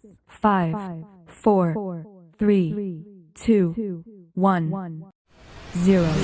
5, 4, 3, 2, 1, 0.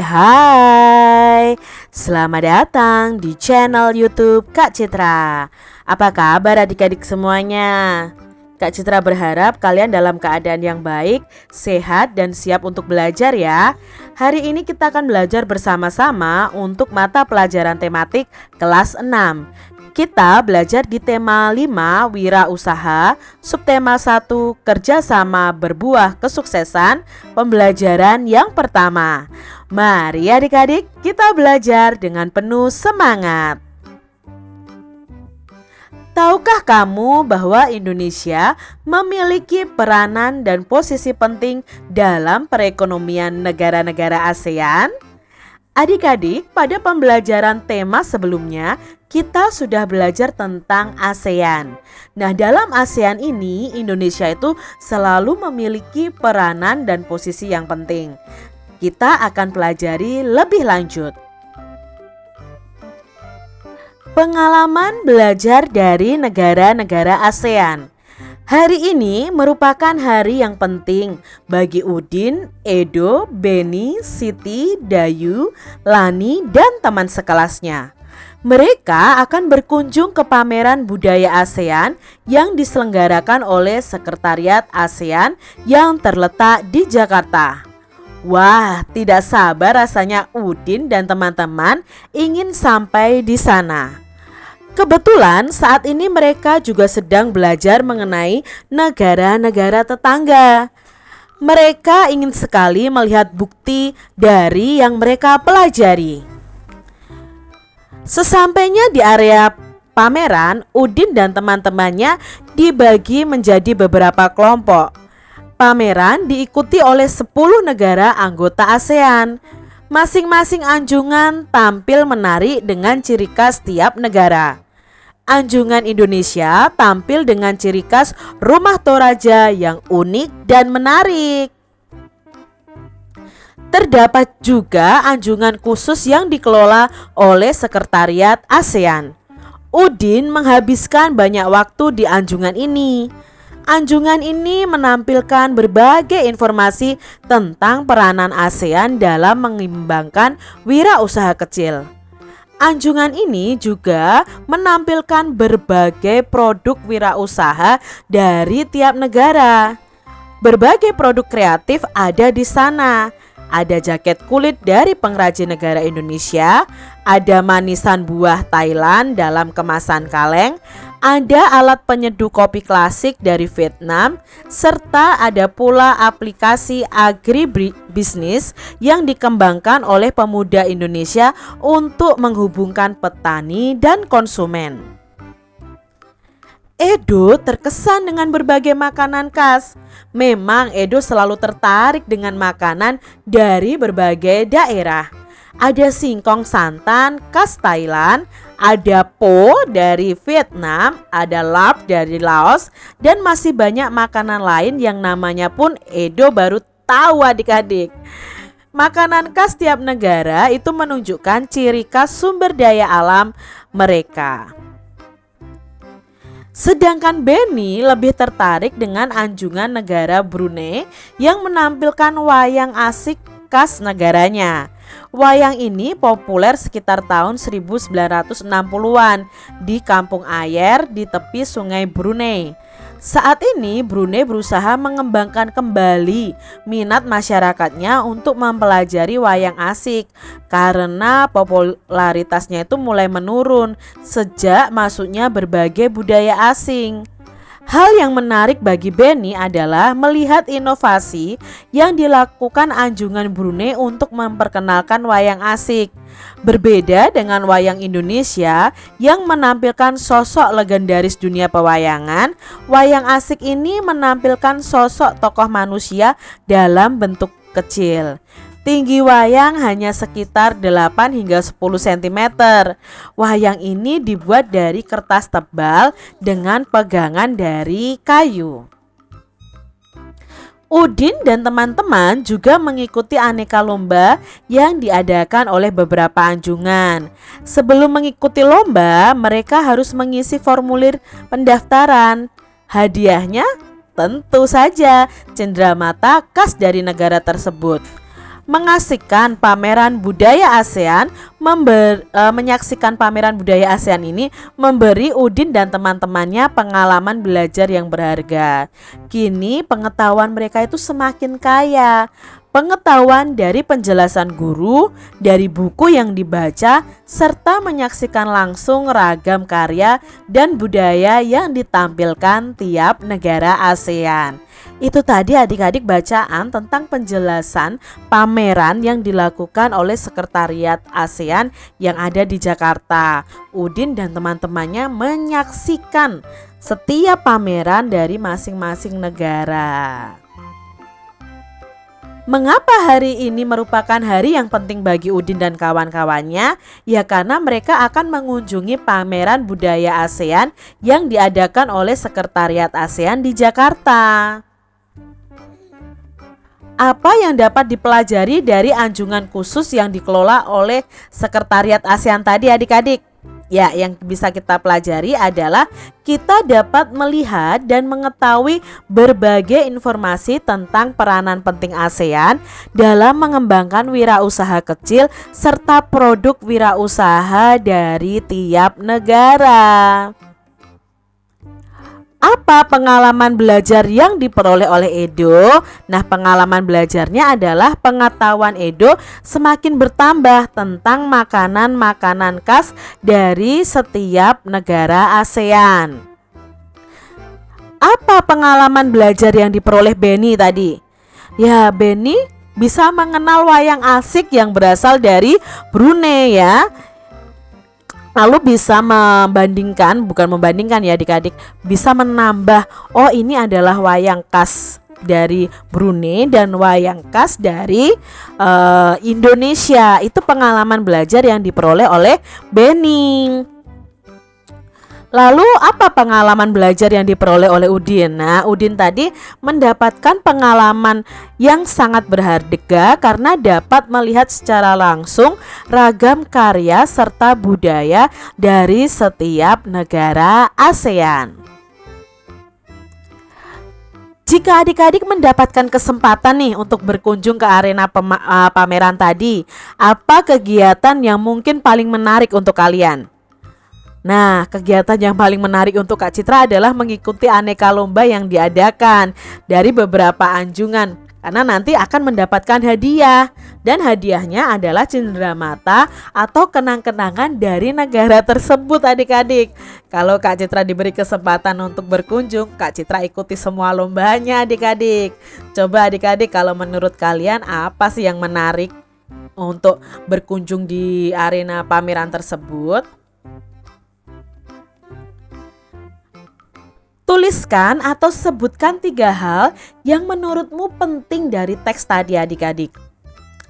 Hai. Selamat datang di channel YouTube Kak Citra. Apa kabar adik-adik semuanya? Kak Citra berharap kalian dalam keadaan yang baik, sehat, dan siap untuk belajar ya. Hari ini kita akan belajar bersama-sama untuk mata pelajaran tematik kelas 6. Kita belajar di tema 5 wirausaha, subtema 1 kerjasama berbuah kesuksesan, pembelajaran yang pertama. Mari adik-adik kita belajar dengan penuh semangat. Tahukah kamu bahwa Indonesia memiliki peranan dan posisi penting dalam perekonomian negara-negara ASEAN? Adik-adik, pada pembelajaran tema sebelumnya kita sudah belajar tentang ASEAN. Nah, dalam ASEAN ini Indonesia itu selalu memiliki peranan dan posisi yang penting. Kita akan pelajari lebih lanjut. Pengalaman belajar dari negara-negara ASEAN. Hari ini merupakan hari yang penting bagi Udin, Edo, Beni, Siti, Dayu, Lani, dan teman sekelasnya. Mereka akan berkunjung ke pameran budaya ASEAN yang diselenggarakan oleh Sekretariat ASEAN yang terletak di Jakarta. Wah, tidak sabar rasanya Udin dan teman-teman ingin sampai di sana. Kebetulan saat ini mereka juga sedang belajar mengenai negara-negara tetangga. Mereka ingin sekali melihat bukti dari yang mereka pelajari. Sesampainya di area pameran, Udin dan teman-temannya dibagi menjadi beberapa kelompok. Pameran diikuti oleh 10 negara anggota ASEAN. Masing-masing anjungan tampil menarik dengan ciri khas tiap negara. Anjungan Indonesia tampil dengan ciri khas rumah Toraja yang unik dan menarik. Terdapat juga anjungan khusus yang dikelola oleh Sekretariat ASEAN. Udin menghabiskan banyak waktu di anjungan ini. Anjungan ini menampilkan berbagai informasi tentang peranan ASEAN dalam mengembangkan wirausaha kecil. Anjungan ini juga menampilkan berbagai produk wirausaha dari tiap negara. Berbagai produk kreatif ada di sana. Ada jaket kulit dari pengrajin negara Indonesia, ada manisan buah Thailand dalam kemasan kaleng, ada alat penyeduh kopi klasik dari Vietnam, serta ada pula aplikasi agribisnis yang dikembangkan oleh pemuda Indonesia untuk menghubungkan petani dan konsumen. Edo terkesan dengan berbagai makanan khas. Memang Edo selalu tertarik dengan makanan dari berbagai daerah. Ada singkong santan khas Thailand, ada po dari Vietnam, ada lap dari Laos, dan masih banyak makanan lain yang namanya pun Edo baru tahu adik-adik. Makanan khas tiap negara itu menunjukkan ciri khas sumber daya alam mereka. Sedangkan Beni lebih tertarik dengan anjungan negara Brunei yang menampilkan wayang asik khas negaranya. Wayang ini populer sekitar tahun 1960-an di Kampung Ayer di tepi sungai Brunei. Saat ini Brunei berusaha mengembangkan kembali minat masyarakatnya untuk mempelajari wayang asik karena popularitasnya itu mulai menurun sejak masuknya berbagai budaya asing. Hal yang menarik bagi Beni adalah melihat inovasi yang dilakukan anjungan Brunei untuk memperkenalkan wayang asik. Berbeda dengan wayang Indonesia yang menampilkan sosok legendaris dunia pewayangan, wayang asik ini menampilkan sosok tokoh manusia dalam bentuk kecil. Tinggi wayang hanya sekitar 8 hingga 10 cm. Wayang ini dibuat dari kertas tebal dengan pegangan dari kayu. Udin dan teman-teman juga mengikuti aneka lomba yang diadakan oleh beberapa anjungan. Sebelum mengikuti lomba, mereka harus mengisi formulir pendaftaran. Hadiahnya tentu saja cenderamata khas dari negara tersebut. Menyaksikan pameran budaya ASEAN ini memberi Udin dan teman-temannya pengalaman belajar yang berharga. Kini pengetahuan mereka itu semakin kaya. Pengetahuan dari penjelasan guru, dari buku yang dibaca, serta menyaksikan langsung ragam karya dan budaya yang ditampilkan tiap negara ASEAN. Itu tadi adik-adik bacaan tentang penjelasan pameran yang dilakukan oleh Sekretariat ASEAN yang ada di Jakarta. Udin dan teman-temannya menyaksikan setiap pameran dari masing-masing negara. Mengapa hari ini merupakan hari yang penting bagi Udin dan kawan-kawannya? Ya karena mereka akan mengunjungi pameran budaya ASEAN yang diadakan oleh Sekretariat ASEAN di Jakarta. Apa yang dapat dipelajari dari anjungan khusus yang dikelola oleh Sekretariat ASEAN tadi adik-adik? Ya, yang bisa kita pelajari adalah kita dapat melihat dan mengetahui berbagai informasi tentang peranan penting ASEAN dalam mengembangkan wirausaha kecil serta produk wirausaha dari tiap negara. Apa pengalaman belajar yang diperoleh oleh Edo? Nah, pengalaman belajarnya adalah pengetahuan Edo semakin bertambah tentang makanan-makanan khas dari setiap negara ASEAN. Apa pengalaman belajar yang diperoleh Benny tadi? Ya, Benny bisa mengenal wayang asik yang berasal dari Brunei ya. Lalu bisa bukan membandingkan ya adik-adik, bisa menambah, oh ini adalah wayang khas dari Brunei dan wayang khas dari Indonesia. Itu pengalaman belajar yang diperoleh oleh Benny. Lalu apa pengalaman belajar yang diperoleh oleh Udin? Nah, Udin tadi mendapatkan pengalaman yang sangat berharga karena dapat melihat secara langsung ragam karya serta budaya dari setiap negara ASEAN. Jika adik-adik mendapatkan kesempatan nih untuk berkunjung ke arena pameran tadi, apa kegiatan yang mungkin paling menarik untuk kalian? Nah, kegiatan yang paling menarik untuk Kak Citra adalah mengikuti aneka lomba yang diadakan dari beberapa anjungan, karena nanti akan mendapatkan hadiah, dan hadiahnya adalah cenderamata atau kenang-kenangan dari negara tersebut adik-adik. Kalau Kak Citra diberi kesempatan untuk berkunjung, Kak Citra ikuti semua lombanya adik-adik. Coba adik-adik, kalau menurut kalian apa sih yang menarik untuk berkunjung di arena pameran tersebut? Tuliskan atau sebutkan 3 hal yang menurutmu penting dari teks tadi adik-adik.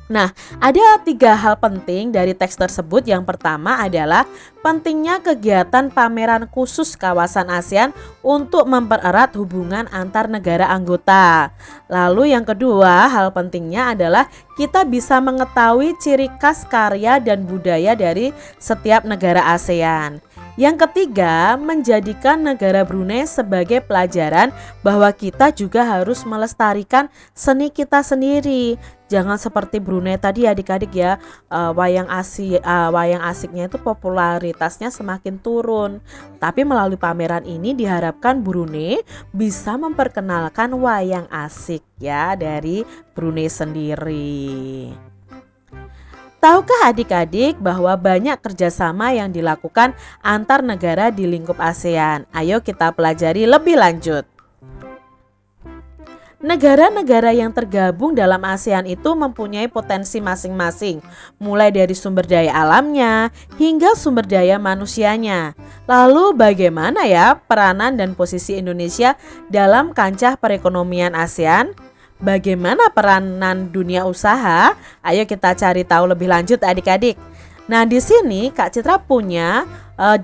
Nah, ada 3 hal penting dari teks tersebut. Yang pertama adalah pentingnya kegiatan pameran khusus kawasan ASEAN untuk mempererat hubungan antar negara anggota. Lalu yang kedua, hal pentingnya adalah kita bisa mengetahui ciri khas karya dan budaya dari setiap negara ASEAN. Yang ketiga, menjadikan negara Brunei sebagai pelajaran bahwa kita juga harus melestarikan seni kita sendiri. Jangan seperti Brunei tadi adik-adik ya, wayang asiknya itu popularitasnya semakin turun. Tapi melalui pameran ini diharapkan Brunei bisa memperkenalkan wayang asik ya dari Brunei sendiri. Tahukah adik-adik bahwa banyak kerjasama yang dilakukan antar negara di lingkup ASEAN? Ayo kita pelajari lebih lanjut. Negara-negara yang tergabung dalam ASEAN itu mempunyai potensi masing-masing, mulai dari sumber daya alamnya hingga sumber daya manusianya. Lalu bagaimana ya peranan dan posisi Indonesia dalam kancah perekonomian ASEAN? Bagaimana peranan dunia usaha? Ayo kita cari tahu lebih lanjut adik-adik. Nah, di sini Kak Citra punya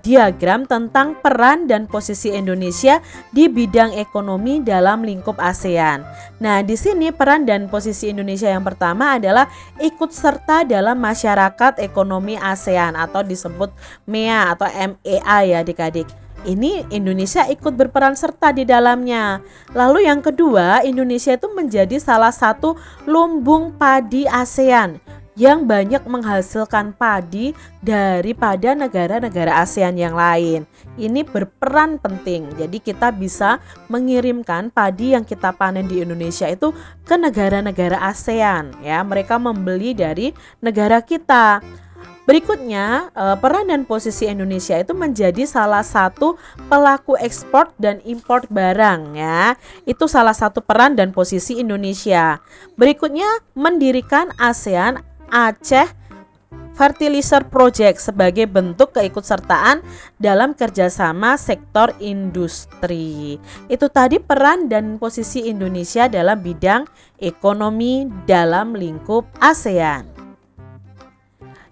diagram tentang peran dan posisi Indonesia di bidang ekonomi dalam lingkup ASEAN. Nah, di sini peran dan posisi Indonesia yang pertama adalah ikut serta dalam masyarakat ekonomi ASEAN atau disebut MEA atau MEA ya adik-adik. Ini Indonesia ikut berperan serta di dalamnya. Lalu yang kedua, Indonesia itu menjadi salah satu lumbung padi ASEAN yang banyak menghasilkan padi daripada negara-negara ASEAN yang lain. Ini berperan penting. Jadi kita bisa mengirimkan padi yang kita panen di Indonesia itu ke negara-negara ASEAN ya. Mereka membeli dari negara kita. Berikutnya, peran dan posisi Indonesia itu menjadi salah satu pelaku ekspor dan impor barang ya. Itu salah satu peran dan posisi Indonesia. Berikutnya, mendirikan ASEAN Aceh Fertilizer Project sebagai bentuk keikutsertaan dalam kerjasama sektor industri. Itu tadi peran dan posisi Indonesia dalam bidang ekonomi dalam lingkup ASEAN.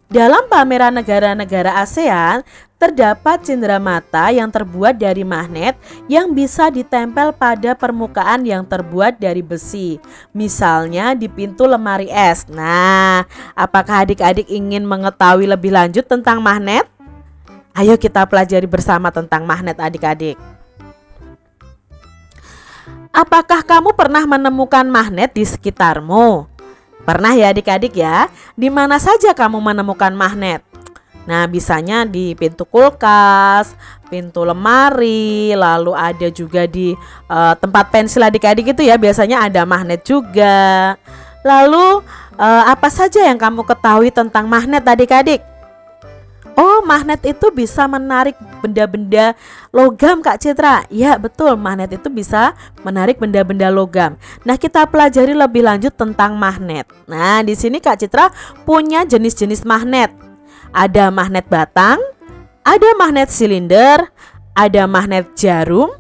Dalam pameran negara-negara ASEAN, terdapat cenderamata yang terbuat dari magnet yang bisa ditempel pada permukaan yang terbuat dari besi. Misalnya di pintu lemari es. Nah, apakah adik-adik ingin mengetahui lebih lanjut tentang magnet? Ayo kita pelajari bersama tentang magnet adik-adik. Apakah kamu pernah menemukan magnet di sekitarmu? Pernah ya adik-adik ya? Di mana saja kamu menemukan magnet? Nah, bisanya di pintu kulkas, pintu lemari, lalu ada juga di tempat pensil adik-adik itu ya, biasanya ada magnet juga. Lalu apa saja yang kamu ketahui tentang magnet adik-adik? Oh, magnet itu bisa menarik benda-benda logam Kak Citra. Ya betul, magnet itu bisa menarik benda-benda logam. Nah, kita pelajari lebih lanjut tentang magnet. Nah, di sini Kak Citra punya jenis-jenis magnet. Ada magnet batang, ada magnet silinder, ada magnet jarum,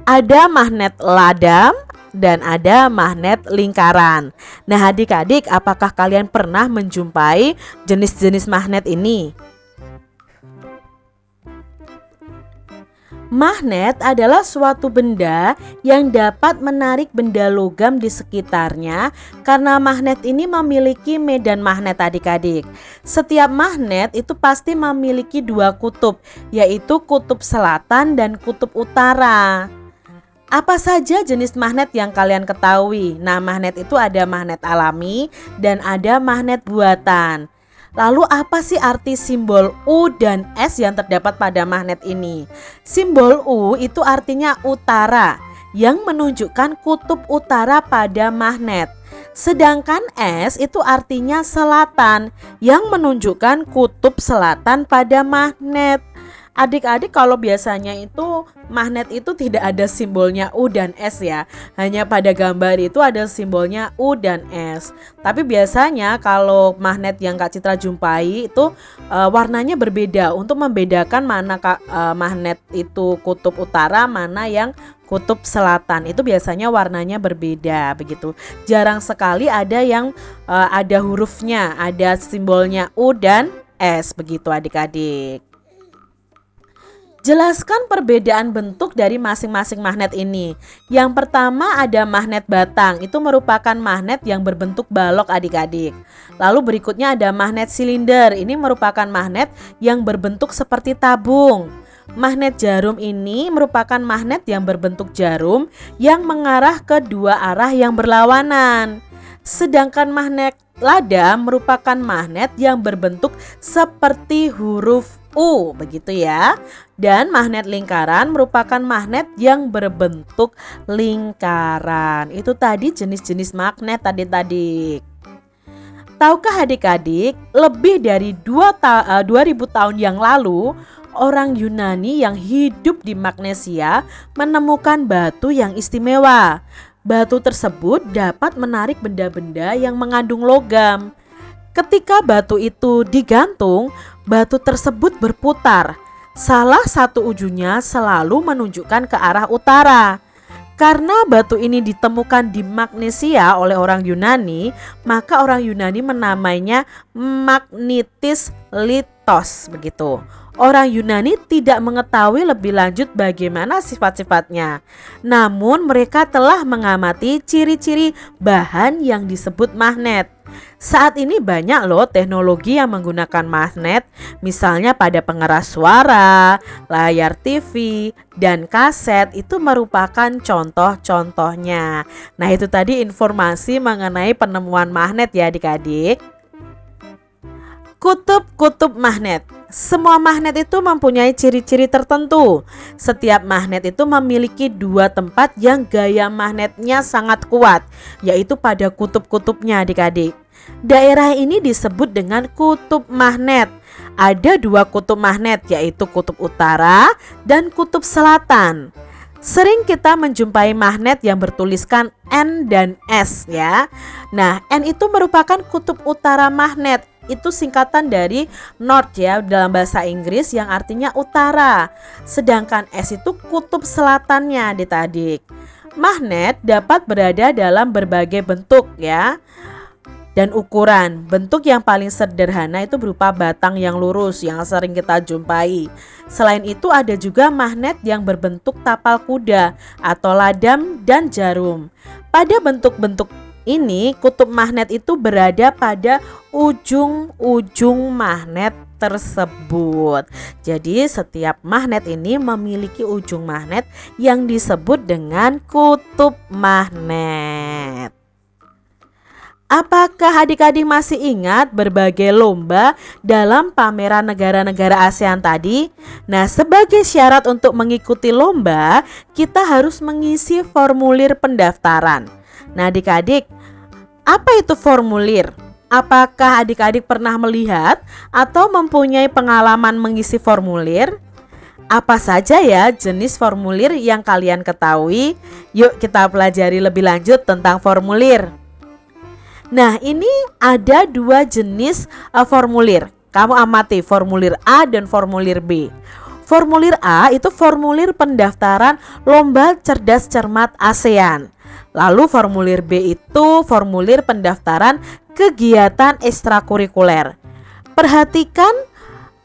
ada magnet ladam, dan ada magnet lingkaran. Nah, adik-adik, apakah kalian pernah menjumpai jenis-jenis magnet ini? Magnet adalah suatu benda yang dapat menarik benda logam di sekitarnya karena magnet ini memiliki medan magnet adik-adik. Setiap magnet itu pasti memiliki dua kutub, yaitu kutub selatan dan kutub utara. Apa saja jenis magnet yang kalian ketahui? Nah, magnet itu ada magnet alami dan ada magnet buatan. Lalu apa sih arti simbol U dan S yang terdapat pada magnet ini? Simbol U itu artinya utara yang menunjukkan kutub utara pada magnet. Sedangkan S itu artinya selatan yang menunjukkan kutub selatan pada magnet. Adik-adik, kalau biasanya itu magnet itu tidak ada simbolnya U dan S ya. Hanya pada gambar itu ada simbolnya U dan S. Tapi biasanya kalau magnet yang Kak Citra jumpai itu warnanya berbeda untuk membedakan mana magnet itu kutub utara, mana yang kutub selatan. Itu biasanya warnanya berbeda begitu. Jarang sekali ada yang ada hurufnya, ada simbolnya U dan S begitu adik-adik. Jelaskan perbedaan bentuk dari masing-masing magnet ini. Yang pertama ada magnet batang, itu merupakan magnet yang berbentuk balok adik-adik. Lalu berikutnya ada magnet silinder, ini merupakan magnet yang berbentuk seperti tabung. Magnet jarum ini merupakan magnet yang berbentuk jarum yang mengarah ke dua arah yang berlawanan. Sedangkan magnet ladam merupakan magnet yang berbentuk seperti huruf U, begitu ya. Dan magnet lingkaran merupakan magnet yang berbentuk lingkaran. Itu tadi jenis-jenis magnet tadi. Tahukah adik-adik, lebih dari 2000 tahun yang lalu, orang Yunani yang hidup di Magnesia menemukan batu yang istimewa. Batu tersebut dapat menarik benda-benda yang mengandung logam. Ketika batu itu digantung, batu tersebut berputar. Salah satu ujungnya selalu menunjukkan ke arah utara. Karena batu ini ditemukan di Magnesia oleh orang Yunani, maka orang Yunani menamainya magnetis litos begitu. Orang Yunani tidak mengetahui lebih lanjut bagaimana sifat-sifatnya. Namun mereka telah mengamati ciri-ciri bahan yang disebut magnet. Saat ini banyak loh teknologi yang menggunakan magnet, misalnya pada pengeras suara, layar TV, dan kaset itu merupakan contoh-contohnya. Nah, itu tadi informasi mengenai penemuan magnet ya adik-adik. Kutub-kutub magnet. Semua magnet itu mempunyai ciri-ciri tertentu. Setiap magnet itu memiliki dua tempat yang gaya magnetnya sangat kuat, yaitu pada kutub-kutubnya adik-adik. Daerah ini disebut dengan kutub magnet. Ada dua kutub magnet, yaitu kutub utara dan kutub selatan. Sering kita menjumpai magnet yang bertuliskan N dan S ya. Nah, N itu merupakan kutub utara magnet. Itu singkatan dari North ya dalam bahasa Inggris yang artinya utara. Sedangkan S itu kutub selatannya adik-adik. Magnet dapat berada dalam berbagai bentuk ya dan ukuran. Bentuk yang paling sederhana itu berupa batang yang lurus yang sering kita jumpai. Selain itu ada juga magnet yang berbentuk tapal kuda atau ladam dan jarum. Pada bentuk-bentuk ini kutub magnet itu berada pada ujung-ujung magnet tersebut. Jadi setiap magnet ini memiliki ujung magnet yang disebut dengan kutub magnet. Apakah adik-adik masih ingat berbagai lomba dalam pameran negara-negara ASEAN tadi? Nah, sebagai syarat untuk mengikuti lomba, kita harus mengisi formulir pendaftaran. Nah, adik-adik, apa itu formulir? Apakah adik-adik pernah melihat atau mempunyai pengalaman mengisi formulir? Apa saja ya jenis formulir yang kalian ketahui? Yuk kita pelajari lebih lanjut tentang formulir. Nah, ini ada dua jenis formulir. Kamu amati formulir A dan formulir B. Formulir A itu formulir pendaftaran lomba cerdas cermat ASEAN. Lalu formulir B itu formulir pendaftaran kegiatan ekstrakurikuler. Perhatikan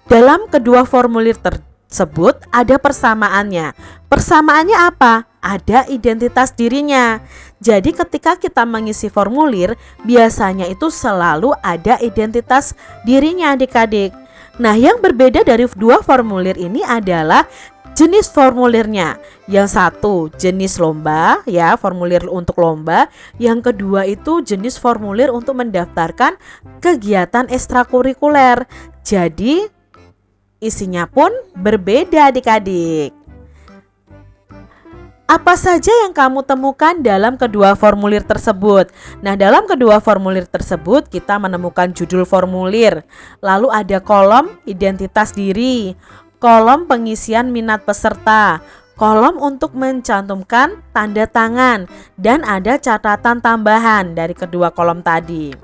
dalam kedua formulir tersebut ada persamaannya. Persamaannya apa? Ada identitas dirinya. Jadi ketika kita mengisi formulir, biasanya itu selalu ada identitas dirinya adik-adik. Nah, yang berbeda dari dua formulir ini adalah jenis formulirnya. Yang satu jenis lomba ya, formulir untuk lomba. Yang kedua itu jenis formulir untuk mendaftarkan kegiatan ekstrakurikuler. Jadi isinya pun berbeda adik-adik. Apa saja yang kamu temukan dalam kedua formulir tersebut? Nah, dalam kedua formulir tersebut kita menemukan judul formulir. Lalu ada kolom identitas diri, kolom pengisian minat peserta, kolom untuk mencantumkan tanda tangan, dan ada catatan tambahan dari kedua kolom tadi.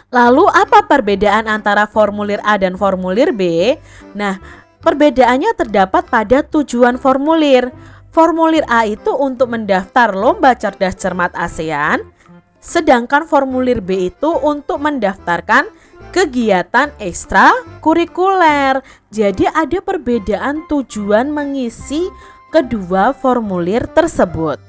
Lalu apa perbedaan antara formulir A dan formulir B? Nah, perbedaannya terdapat pada tujuan formulir. Formulir A itu untuk mendaftar lomba cerdas cermat ASEAN, sedangkan formulir B itu untuk mendaftarkan kegiatan ekstrakurikuler. Jadi ada perbedaan tujuan mengisi kedua formulir tersebut.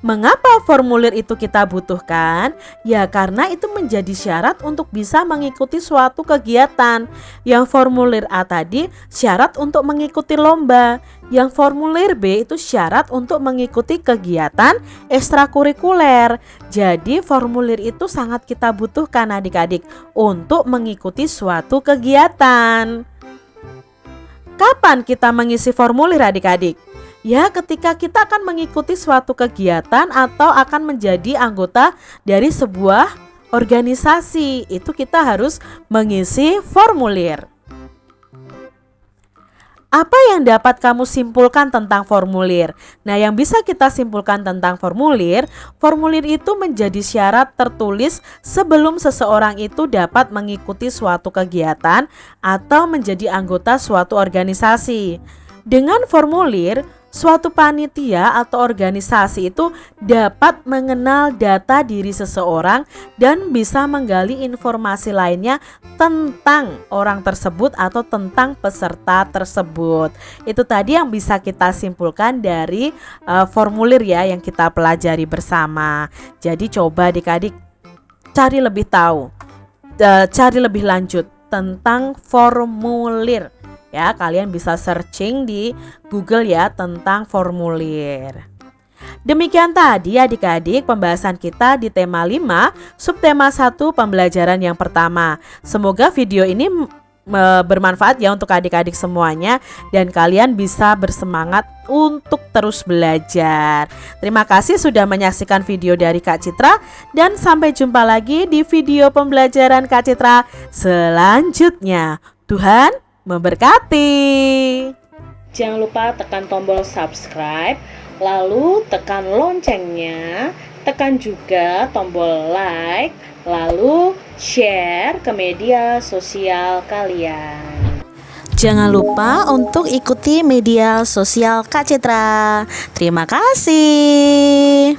Mengapa formulir itu kita butuhkan? Ya karena itu menjadi syarat untuk bisa mengikuti suatu kegiatan. Yang formulir A tadi syarat untuk mengikuti lomba. Yang formulir B itu syarat untuk mengikuti kegiatan ekstrakurikuler. Jadi formulir itu sangat kita butuhkan adik-adik untuk mengikuti suatu kegiatan. Kapan kita mengisi formulir adik-adik? Ya, ketika kita akan mengikuti suatu kegiatan atau akan menjadi anggota dari sebuah organisasi, itu kita harus mengisi formulir. Apa yang dapat kamu simpulkan tentang formulir? Nah, yang bisa kita simpulkan tentang formulir, formulir itu menjadi syarat tertulis sebelum seseorang itu dapat mengikuti suatu kegiatan atau menjadi anggota suatu organisasi. Dengan formulir, Suatu panitia atau organisasi itu dapat mengenal data diri seseorang dan bisa menggali informasi lainnya tentang orang tersebut atau tentang peserta tersebut. Itu tadi yang bisa kita simpulkan dari formulir ya yang kita pelajari bersama. Jadi coba adik-adik cari lebih tahu, cari lebih lanjut tentang formulir. Ya, kalian bisa searching di Google ya tentang formulir. Demikian tadi adik-adik pembahasan kita di tema 5, subtema 1 pembelajaran yang pertama. Semoga video ini bermanfaat ya untuk adik-adik semuanya dan kalian bisa bersemangat untuk terus belajar. Terima kasih sudah menyaksikan video dari Kak Citra dan sampai jumpa lagi di video pembelajaran Kak Citra selanjutnya. Tuhan memberkati. Jangan lupa tekan tombol subscribe, lalu tekan loncengnya, tekan juga tombol like, lalu share ke media sosial kalian. Jangan lupa untuk ikuti media sosial Kak Citra. Terima kasih.